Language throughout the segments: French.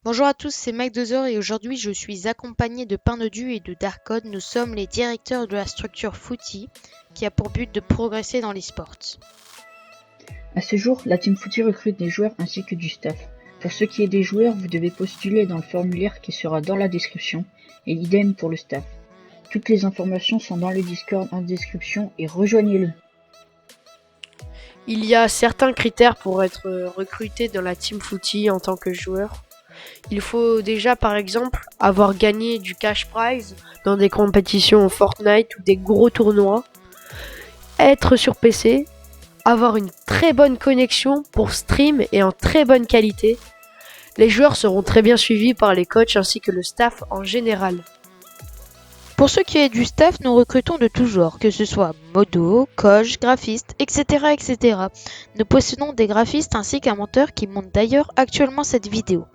Bonjour à tous, c'est Mike2 et aujourd'hui je suis accompagné de Pindodu et de Darkcode. Nous sommes les directeurs de la structure Footy qui a pour but de progresser dans l'e-sport. À ce jour, la Team Footy recrute des joueurs ainsi que du staff. Pour ce qui est des joueurs, vous devez postuler dans le formulaire qui sera dans la description, et idem pour le staff. Toutes les informations sont dans le Discord en description et rejoignez-le. Il y a certains critères pour être recruté dans la Team Footy en tant que joueur. Il faut déjà par exemple avoir gagné du cash prize dans des compétitions Fortnite ou des gros tournois, être sur PC, avoir une très bonne connexion pour stream et en très bonne qualité. Les joueurs seront très bien suivis par les coachs ainsi que le staff en général. Pour ce qui est du staff, nous recrutons de tout genre, que ce soit modo, coach, graphiste, etc. etc. Nous possédons des graphistes ainsi qu'un monteur qui monte d'ailleurs actuellement cette vidéo.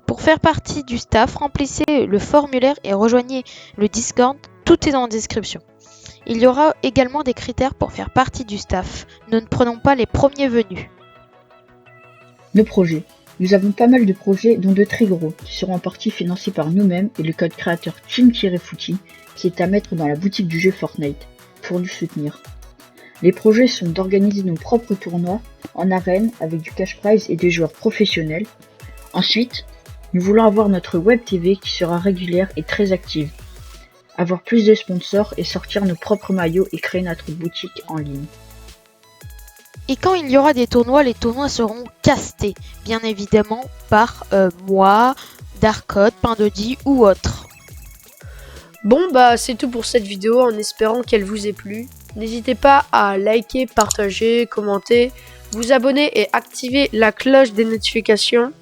Pour faire partie du staff, remplissez le formulaire et rejoignez le Discord, tout est dans la description. Il y aura également des critères pour faire partie du staff. Nous ne prenons pas les premiers venus. Nos projets. Nous avons pas mal de projets, dont de très gros, qui seront en partie financés par nous-mêmes et le code créateur Team-Footy, qui est à mettre dans la boutique du jeu Fortnite, pour nous soutenir. Les projets sont d'organiser nos propres tournois en arène avec du cash prize et des joueurs professionnels. Ensuite, nous voulons avoir notre web TV qui sera régulière et très active. Avoir plus de sponsors et sortir nos propres maillots et créer notre boutique en ligne. Et quand il y aura des tournois, les tournois seront castés, bien évidemment par moi, Darkcode, Pindodi ou autres. Bon bah c'est tout pour cette vidéo en espérant qu'elle vous ait plu. N'hésitez pas à liker, partager, commenter, vous abonner et activer la cloche des notifications.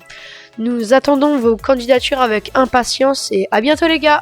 Nous attendons vos candidatures avec impatience et à bientôt les gars!